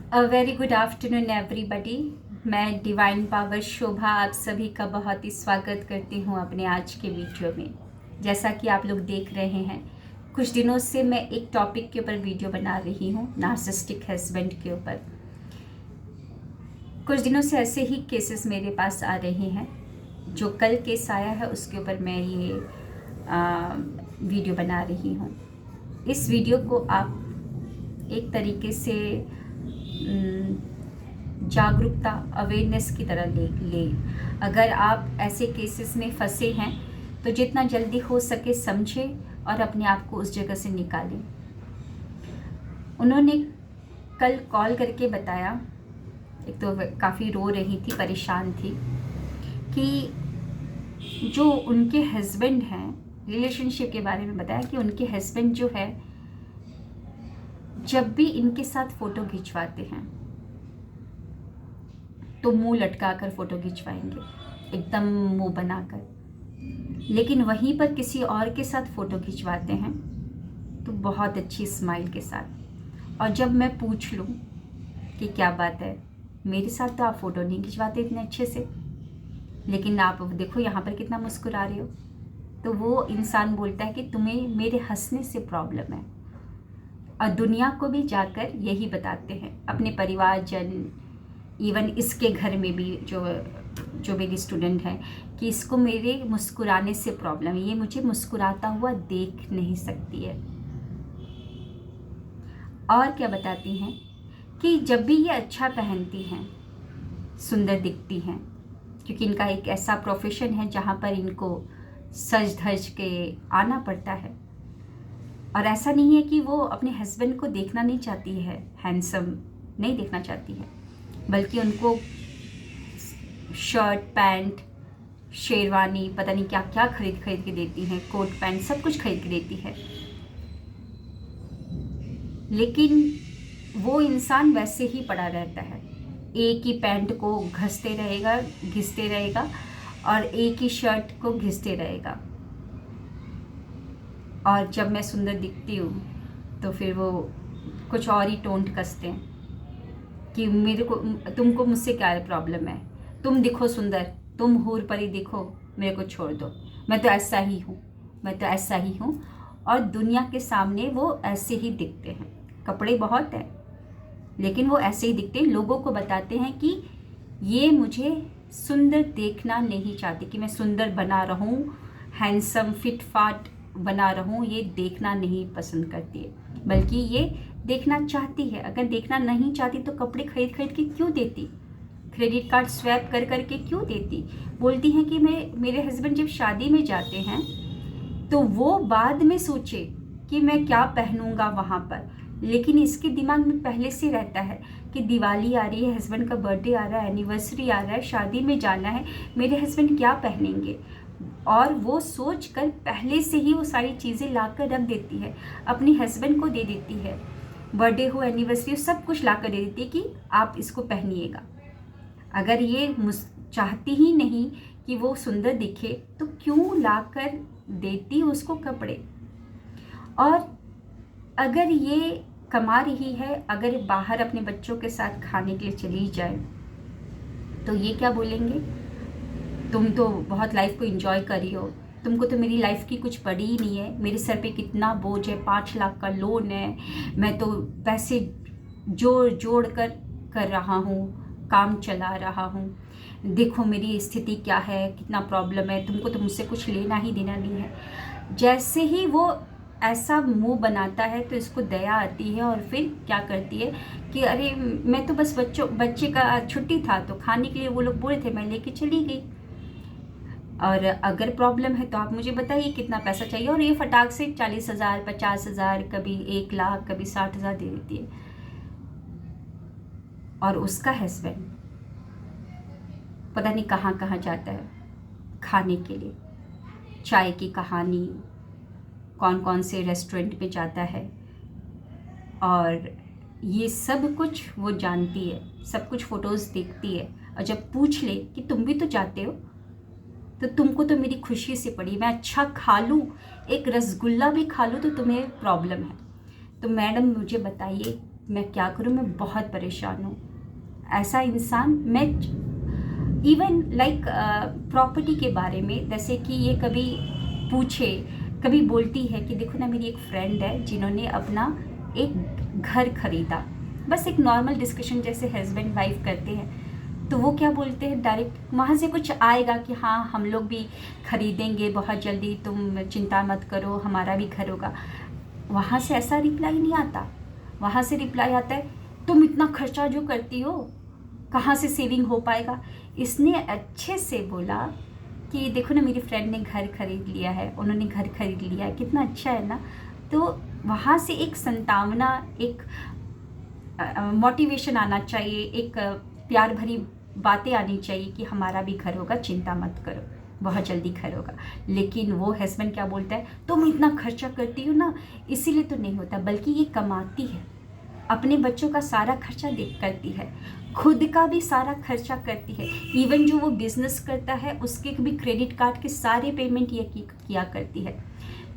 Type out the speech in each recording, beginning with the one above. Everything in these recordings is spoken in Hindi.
A very good afternoon everybody. मैं डिवाइन पावर शोभा आप सभी का बहुत ही स्वागत करती हूँ अपने आज के वीडियो में। जैसा कि आप लोग देख रहे हैं, कुछ दिनों से मैं एक टॉपिक के ऊपर वीडियो बना रही हूँ, नार्सिसिस्टिक हस्बैंड के ऊपर। कुछ दिनों से ऐसे ही केसेस मेरे पास आ रहे हैं। जो कल केस आया है उसके ऊपर मैं ये वीडियो बना रही हूँ। इस वीडियो को आप एक तरीके से जागरूकता, अवेयरनेस की तरह ले। अगर आप ऐसे केसेस में फंसे हैं तो जितना जल्दी हो सके समझें और अपने आप को उस जगह से निकालें। उन्होंने कल कॉल करके बताया, एक तो काफ़ी रो रही थी, परेशान थी, कि जो उनके हस्बैंड हैं, रिलेशनशिप के बारे में बताया कि उनके हस्बैंड जो है जब भी इनके साथ फ़ोटो खिंचवाते हैं तो मुंह लटका कर फ़ोटो खिंचवाएंगे, एकदम मुंह बनाकर। लेकिन वहीं पर किसी और के साथ फ़ोटो खिंचवाते हैं तो बहुत अच्छी स्माइल के साथ। और जब मैं पूछ लूँ कि क्या बात है, मेरे साथ तो आप फ़ोटो नहीं खिंचवाते इतने अच्छे से, लेकिन आप देखो यहाँ पर कितना मुस्कुरा रहे हो, तो वो इंसान बोलता है कि तुम्हें मेरे हंसने से प्रॉब्लम है। और दुनिया को भी जाकर यही बताते हैं, अपने परिवारजन, इवन इसके घर में भी जो मेरी स्टूडेंट है, कि इसको मेरे मुस्कुराने से प्रॉब्लम है, ये मुझे मुस्कुराता हुआ देख नहीं सकती है। और क्या बताती हैं कि जब भी ये अच्छा पहनती हैं, सुंदर दिखती हैं, क्योंकि इनका एक ऐसा प्रोफेशन है जहाँ पर इनको सज धज के आना पड़ता है। और ऐसा नहीं है कि वो अपने हस्बैंड को देखना नहीं चाहती है, हैंडसम नहीं देखना चाहती है, बल्कि उनको शर्ट, पैंट, शेरवानी, पता नहीं क्या क्या खरीद के देती हैं, कोट पैंट सब कुछ खरीद के देती है। लेकिन वो इंसान वैसे ही पड़ा रहता है, एक ही पैंट को घिसते रहेगा और एक ही शर्ट को घिसते रहेगा। और जब मैं सुंदर दिखती हूँ तो फिर वो कुछ और ही टोंट कसते हैं कि तुमको मुझसे क्या प्रॉब्लम है, तुम दिखो सुंदर, तुम हूर परी दिखो, मेरे को छोड़ दो, मैं तो ऐसा ही हूँ, मैं तो ऐसा ही हूँ। और दुनिया के सामने वो ऐसे ही दिखते हैं, कपड़े बहुत हैं लेकिन वो ऐसे ही दिखते हैं। लोगों को बताते हैं कि ये मुझे सुंदर देखना नहीं चाहती, कि मैं सुंदर बना रहूं, हैंडसम फिट फाट बना रहूं, ये देखना नहीं पसंद करती है, बल्कि ये देखना चाहती है। अगर देखना नहीं चाहती तो कपड़े खरीद के क्यों देती, क्रेडिट कार्ड स्वैप कर के क्यों देती। बोलती हैं कि मेरे हस्बैंड जब शादी में जाते हैं तो वो बाद में सोचे कि मैं क्या पहनूंगा वहाँ पर, लेकिन इसके दिमाग में पहले से रहता है कि दिवाली आ रही है, हस्बैंड का बर्थडे आ रहा है, एनिवर्सरी आ रहा है, शादी में जाना है, मेरे हस्बैंड क्या पहनेंगे। और वो सोच कर पहले से ही वो सारी चीज़ें ला कर रख देती है, अपने हस्बैंड को दे देती है, बर्थडे हो, एनिवर्सरी हो, सब कुछ ला कर दे देती है कि आप इसको पहनिएगा। अगर ये चाहती ही नहीं कि वो सुंदर दिखे तो क्यों ला कर देती उसको कपड़े। और अगर ये कमा रही है, अगर बाहर अपने बच्चों के साथ खाने के लिए चली जाए तो ये क्या बोलेंगे, तुम तो बहुत लाइफ को एंजॉय करी हो, तुमको तो मेरी लाइफ की कुछ पड़ी ही नहीं है, मेरे सर पे कितना बोझ है, 5 लाख का लोन है, मैं तो पैसे जोड़ कर रहा हूँ, काम चला रहा हूँ, देखो मेरी स्थिति क्या है, कितना प्रॉब्लम है, तुमको तो मुझसे कुछ लेना ही देना नहीं है। जैसे ही वो ऐसा मुंह बनाता है तो इसको दया आती है और फिर क्या करती है कि अरे मैं तो बस बच्चे का छुट्टी था तो खाने के लिए वो लोग बोले थे, मैं लेके चली गई, और अगर प्रॉब्लम है तो आप मुझे बताइए कितना पैसा चाहिए। और ये फटाक से 40,000, 50,000, कभी 1 लाख, कभी 60,000 दे देती है। और उसका हस्बैंड पता नहीं कहाँ कहाँ जाता है खाने के लिए, चाय की कहानी, कौन कौन से रेस्टोरेंट में जाता है, और ये सब कुछ वो जानती है, सब कुछ फ़ोटोज़ देखती है। और जब पूछ ले कि तुम भी तो जाते हो, तो तुमको तो मेरी खुशी से पड़ी, मैं अच्छा खा लूँ, एक रसगुल्ला भी खा लूँ तो तुम्हें प्रॉब्लम है। तो मैडम मुझे बताइए मैं क्या करूँ, मैं बहुत परेशान हूँ। ऐसा इंसान, मैं इवन लाइक प्रॉपर्टी के बारे में, जैसे कि ये कभी पूछे, कभी बोलती है कि देखो ना, मेरी एक फ्रेंड है जिन्होंने अपना एक घर खरीदा, बस एक नॉर्मल डिस्कशन जैसे हस्बैंड वाइफ करते हैं, तो वो क्या बोलते हैं डायरेक्ट, वहाँ से कुछ आएगा कि हाँ हम लोग भी खरीदेंगे बहुत जल्दी, तुम चिंता मत करो, हमारा भी घर होगा। वहाँ से ऐसा रिप्लाई नहीं आता, वहाँ से रिप्लाई आता है तुम इतना खर्चा जो करती हो, कहाँ से सेविंग हो पाएगा। इसने अच्छे से बोला कि देखो ना, मेरी फ्रेंड ने घर खरीद लिया है, उन्होंने घर खरीद लिया है, कितना अच्छा है ना। तो वहाँ से एक संतावना, एक मोटिवेशन आना चाहिए, एक प्यार भरी बातें आनी चाहिए कि हमारा भी घर होगा, चिंता मत करो, बहुत जल्दी घर होगा। लेकिन वो हस्बैंड क्या बोलता है, तुम इतना खर्चा करती हो ना, इसीलिए तो नहीं होता, बल्कि ये कमाती है, अपने बच्चों का सारा खर्चा देख करती है, खुद का भी सारा खर्चा करती है, इवन जो वो बिजनेस करता है उसके भी क्रेडिट कार्ड के सारे पेमेंट ये किया करती है।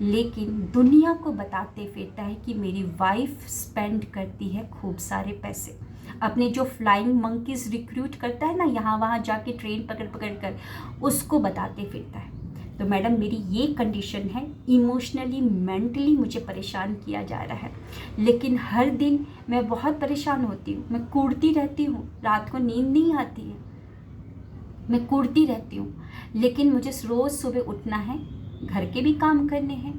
लेकिन दुनिया को बताते फिरता है कि मेरी वाइफ स्पेंड करती है खूब सारे पैसे, अपने जो फ्लाइंग मंकीज रिक्रूट करता है ना, यहाँ वहाँ जाके ट्रेन पकड़ पकड़ कर, उसको बताते फिरता है। तो मैडम, मेरी ये कंडीशन है, इमोशनली मेंटली मुझे परेशान किया जा रहा है, लेकिन हर दिन मैं बहुत परेशान होती हूँ, मैं कूदती रहती हूँ, रात को नींद नहीं आती है, मैं कूदती रहती हूँ। लेकिन मुझे रोज़ सुबह उठना है, घर के भी काम करने हैं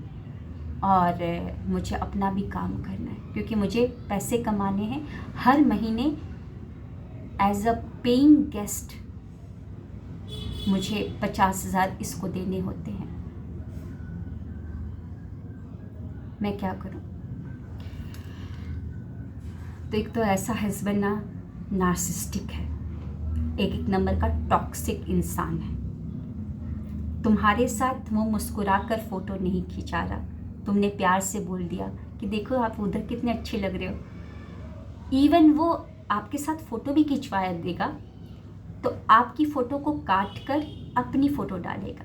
और मुझे अपना भी काम करना है, क्योंकि मुझे पैसे कमाने हैं। हर महीने एज अ पेइंग गेस्ट मुझे 50,000 इसको देने होते हैं। मैं क्या करूं? तो एक तो ऐसा हस्बैंड ना नार्सिसिस्टिक है, एक नंबर का टॉक्सिक इंसान है। तुम्हारे साथ वो मुस्कुरा कर फोटो नहीं खिंचा रहा, तुमने प्यार से बोल दिया कि देखो आप उधर कितने अच्छे लग रहे हो, इवन वो आपके साथ फोटो भी खिंचवा देगा, तो आपकी फ़ोटो को काट कर अपनी फ़ोटो डालेगा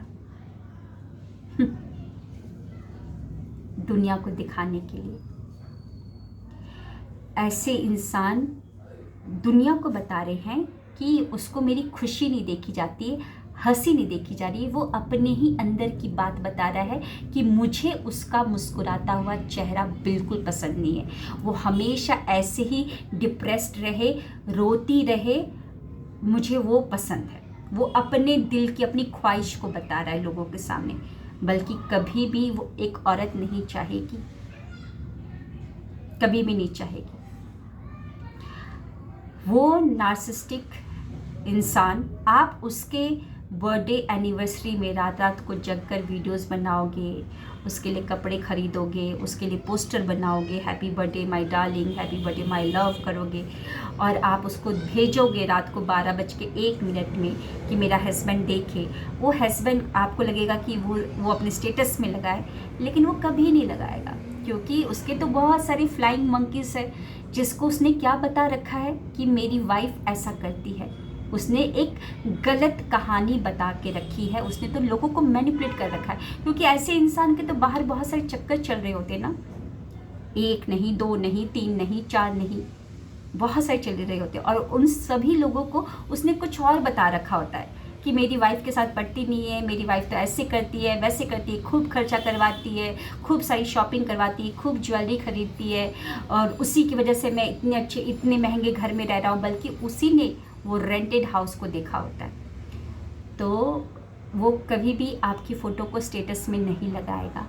दुनिया को दिखाने के लिए। ऐसे इंसान दुनिया को बता रहे हैं कि उसको मेरी खुशी नहीं देखी जाती है, हंसी नहीं देखी जा रही है, वो अपने ही अंदर की बात बता रहा है कि मुझे उसका मुस्कुराता हुआ चेहरा बिल्कुल पसंद नहीं है, वो हमेशा ऐसे ही डिप्रेस्ड रहे, रोती रहे, मुझे वो पसंद है। वो अपने दिल की, अपनी ख्वाहिश को बता रहा है लोगों के सामने, बल्कि कभी भी वो एक औरत नहीं चाहेगी, कभी भी नहीं चाहेगी। वो नार्सिसिस्टिक इंसान, आप उसके बर्थडे एनिवर्सरी में रात रात को जगकर वीडियोस बनाओगे, उसके लिए कपड़े खरीदोगे, उसके लिए पोस्टर बनाओगे, happy birthday my darling, happy birthday my love करोगे, और आप उसको भेजोगे रात को 12:01 में कि मेरा हस्बैंड देखे। वो हस्बैंड, आपको लगेगा कि वो अपने स्टेटस में लगाए, लेकिन वो कभी नहीं लगाएगा, क्योंकि उसके तो बहुत सारे फ्लाइंग मंकीज है, जिसको उसने क्या बता रखा है कि मेरी वाइफ ऐसा करती है। उसने एक गलत कहानी बता के रखी है, उसने तो लोगों को मैनिपुलेट कर रखा है, क्योंकि ऐसे इंसान के तो बाहर बहुत सारे चक्कर चल रहे होते ना, 1 नहीं, 2 नहीं, 3 नहीं, 4 नहीं, बहुत सारे चल रहे होते हैं, और उन सभी लोगों को उसने कुछ और बता रखा होता है कि मेरी वाइफ के साथ पटती नहीं है, मेरी वाइफ तो ऐसे करती है, वैसे करती है, खूब खर्चा करवाती है, खूब सारी शॉपिंग करवाती है, खूब ज्वेलरी खरीदती है, और उसी की वजह से मैं इतने अच्छे, इतने महंगे घर में रह रहा हूँ, बल्कि उसी ने वो रेंटेड हाउस को देखा होता है। तो वो कभी भी आपकी फ़ोटो को स्टेटस में नहीं लगाएगा,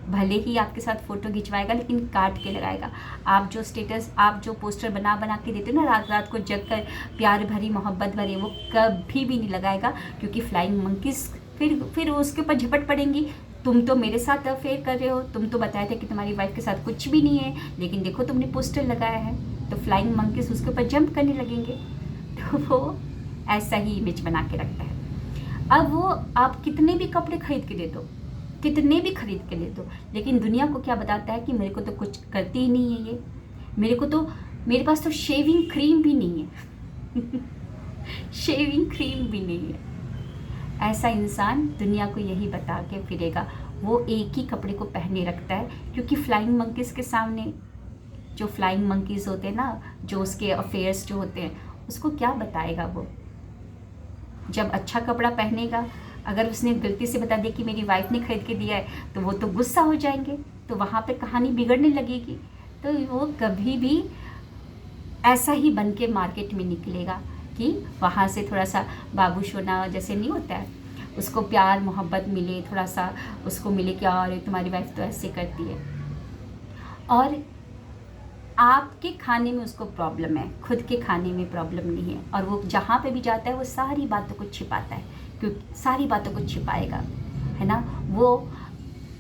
भले ही आपके साथ फ़ोटो खिंचवाएगा, लेकिन काट के लगाएगा। आप जो स्टेटस, आप जो पोस्टर बना बना के देते हो ना रात रात को जग कर, प्यार भरी मोहब्बत भरी, वो कभी भी नहीं लगाएगा, क्योंकि फ्लाइंग मंकीज फिर उसके ऊपर झपट पड़ेंगी। तुम तो मेरे साथ अफेयर कर रहे हो, तुम तो बताए थे कि तुम्हारी वाइफ के साथ कुछ भी नहीं है, लेकिन देखो तुमने पोस्टर लगाया है, तो फ्लाइंग मंकीज उसके ऊपर जंप करने लगेंगे। तो वो ऐसा ही इमेज बना के रखता है। अब वो आप कितने भी कपड़े खरीद के दे दो, कितने भी खरीद के दे दो, लेकिन दुनिया को क्या बताता है कि मेरे को तो कुछ करती ही नहीं है ये, मेरे पास तो शेविंग क्रीम भी नहीं है शेविंग क्रीम भी नहीं है। ऐसा इंसान दुनिया को यही बता के फिरेगा, वो एक ही कपड़े को पहने रखता है, क्योंकि फ्लाइंग मंकीज के सामने जो फ्लाइंग मंकीज़ होते हैं ना, जो उसके अफेयर्स जो होते हैं, उसको क्या बताएगा वो? जब अच्छा कपड़ा पहनेगा, अगर उसने गलती से बता दिया कि मेरी वाइफ ने खरीद के दिया है, तो वो तो गुस्सा हो जाएंगे, तो वहाँ पे कहानी बिगड़ने लगेगी। तो वो कभी भी ऐसा ही बन के मार्केट में निकलेगा कि वहाँ से थोड़ा सा बाबू सोना जैसे नहीं होता है, उसको प्यार मोहब्बत मिले, थोड़ा सा उसको मिले कि और तुम्हारी वाइफ तो ऐसे करती है, और आपके खाने में उसको प्रॉब्लम है, खुद के खाने में प्रॉब्लम नहीं है। और वो जहाँ पे भी जाता है वो सारी बातों को छिपाता है, क्योंकि सारी बातों को छिपाएगा, है ना। वो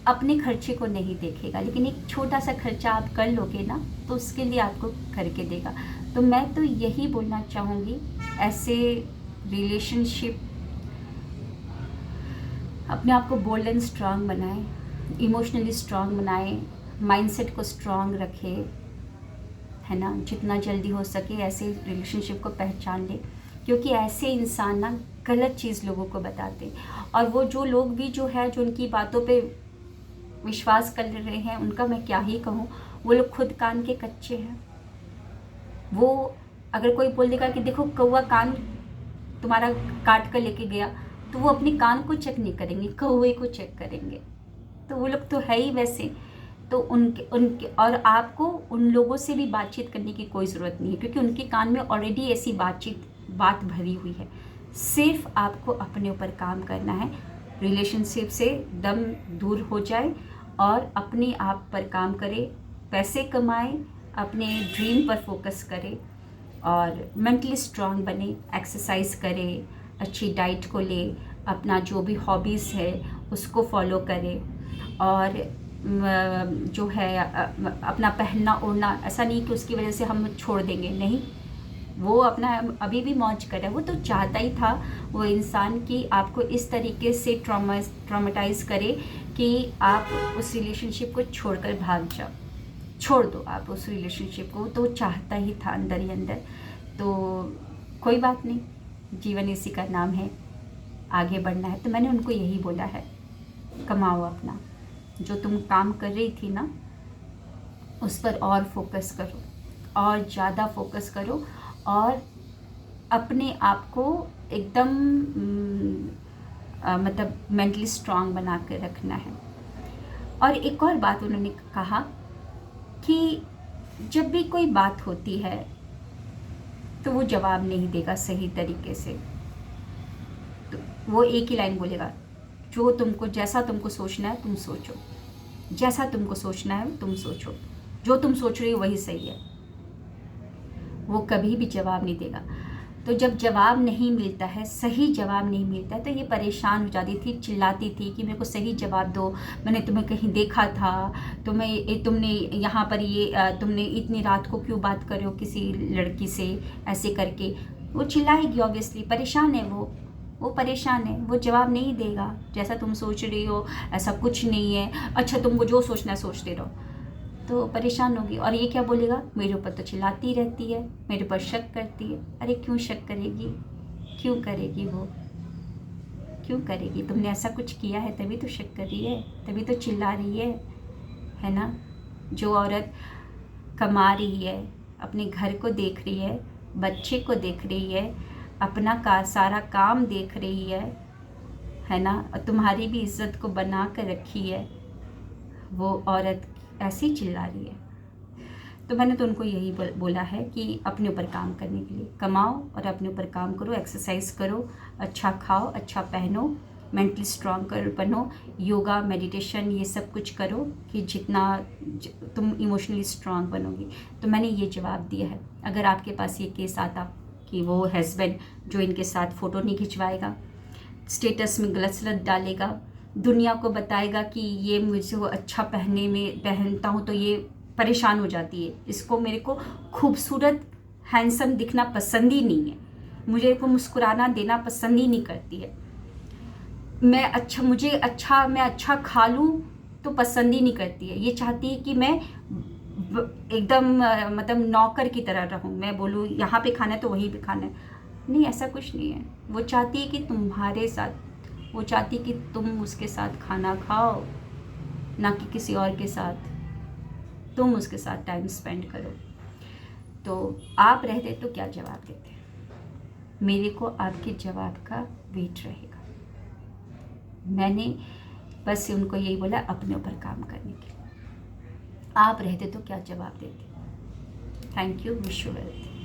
अपने खर्चे को नहीं देखेगा, लेकिन एक छोटा सा खर्चा आप कर लोगे ना, तो उसके लिए आपको करके देगा। तो मैं तो यही बोलना चाहूँगी, ऐसे रिलेशनशिप अपने आप को बोल्ड एंड स्ट्रांग बनाएं, इमोशनली स्ट्रांग बनाएं, माइंडसेट को स्ट्रांग रखें, है ना। जितना जल्दी हो सके ऐसे रिलेशनशिप को पहचान ले, क्योंकि ऐसे इंसान ना गलत चीज़ लोगों को बताते हैं। और वो जो लोग भी जो है, जो उनकी बातों पे विश्वास कर रहे हैं, उनका मैं क्या ही कहूँ, वो लोग खुद कान के कच्चे हैं। वो अगर कोई बोल देगा कि देखो कौवा कान तुम्हारा काट कर लेके गया, तो वो अपने कान को चेक नहीं करेंगे, कौवे को चेक करेंगे। तो वो लोग तो है ही वैसे। तो उनके उनके और आपको उन लोगों से भी बातचीत करने की कोई ज़रूरत नहीं है, क्योंकि उनके कान में ऑलरेडी ऐसी बात भरी हुई है। सिर्फ आपको अपने ऊपर काम करना है, रिलेशनशिप से दम दूर हो जाए और अपने आप पर काम करें, पैसे कमाएं, अपने ड्रीम पर फोकस करें और मेंटली स्ट्रांग बने, एक्सरसाइज करें, अच्छी डाइट को ले, अपना जो भी हॉबीज़ है उसको फॉलो करें, और जो है अपना पहनना ओढ़ना, ऐसा नहीं कि उसकी वजह से हम छोड़ देंगे, नहीं। वो अपना अभी भी मौज कर रहा है, वो तो चाहता ही था वो इंसान कि आपको इस तरीके से ट्रॉमेटाइज़ करे कि आप उस रिलेशनशिप को छोड़कर भाग जाओ, छोड़ दो आप उस रिलेशनशिप को, तो चाहता ही था अंदर ही अंदर। तो कोई बात नहीं, जीवन इसी का नाम है, आगे बढ़ना है। तो मैंने उनको यही बोला है, कमाओ अपना, जो तुम काम कर रही थी ना उस पर और फोकस करो, और ज़्यादा फोकस करो, और अपने आप को एकदम मतलब मेंटली स्ट्रांग बना कर रखना है। और एक और बात उन्होंने कहा कि जब भी कोई बात होती है तो वो जवाब नहीं देगा सही तरीके से, तो वो एक ही लाइन बोलेगा, जो तुमको जैसा तुमको सोचना है तुम सोचो, जैसा तुमको सोचना है तुम सोचो, जो तुम सोच रही हो वही सही है। वो कभी भी जवाब नहीं देगा। तो जब जवाब नहीं मिलता है, सही जवाब नहीं मिलता है, तो ये परेशान हो जाती थी, चिल्लाती थी कि मेरे को सही जवाब दो, मैंने तुम्हें कहीं देखा था, तुमने यहाँ पर ये तुमने इतनी रात को क्यों बात कर रहे हो किसी लड़की से, ऐसे करके वो चिल्लाएगी। ऑब्वियसली परेशान है वो परेशान है, वो जवाब नहीं देगा, जैसा तुम सोच रही हो ऐसा कुछ नहीं है, अच्छा तुमको जो सोचना है सोचते रहो, तो परेशान होगी। और ये क्या बोलेगा, मेरे ऊपर तो चिल्लाती रहती है, मेरे ऊपर शक करती है। अरे क्यों शक करेगी, क्यों करेगी, वो क्यों करेगी? तुमने ऐसा कुछ किया है तभी तो शक कर रही है, तभी तो चिल्ला रही है ना। जो औरत कमा रही है, अपने घर को देख रही है, बच्चे को देख रही है, अपना सारा काम देख रही है ना, और तुम्हारी भी इज्जत को बना कर रखी है, वो औरत ऐसे ही चिल्ला रही है। तो मैंने तो उनको यही बोला है कि अपने ऊपर काम करने के लिए कमाओ और अपने ऊपर काम करो, एक्सरसाइज करो, अच्छा खाओ, अच्छा पहनो, मेंटली स्ट्रांग बनो, योगा मेडिटेशन ये सब कुछ करो कि जितना तुम इमोशनली स्ट्रांग बनोगी। तो मैंने ये जवाब दिया है। अगर आपके पास ये केस आता कि वो हस्बैंड जो इनके साथ फ़ोटो नहीं खिंचवाएगा, स्टेटस में गलत सलत डालेगा, दुनिया को बताएगा कि ये मुझे वो अच्छा पहनता हूँ तो ये परेशान हो जाती है, इसको मेरे को खूबसूरत हैंडसम दिखना पसंद ही नहीं है, मुझे को मुस्कुराना देना पसंद ही नहीं करती है, मैं अच्छा खा लूँ तो पसंद ही नहीं करती है, ये चाहती है कि मैं एकदम मतलब नौकर की तरह रहूँ, मैं बोलूँ यहाँ पे खाना है तो वहीं पे खाना है। नहीं, ऐसा कुछ नहीं है। वो चाहती है कि तुम्हारे साथ, वो चाहती कि तुम उसके साथ खाना खाओ, ना कि किसी और के साथ। तुम उसके साथ टाइम स्पेंड करो। तो आप रहते तो क्या जवाब देते? मेरे को आपके जवाब का वेट रहेगा। मैंने बस उनको यही बोला अपने ऊपर काम करने के। आप रहते तो क्या जवाब देते? Thank you, wish you wealth.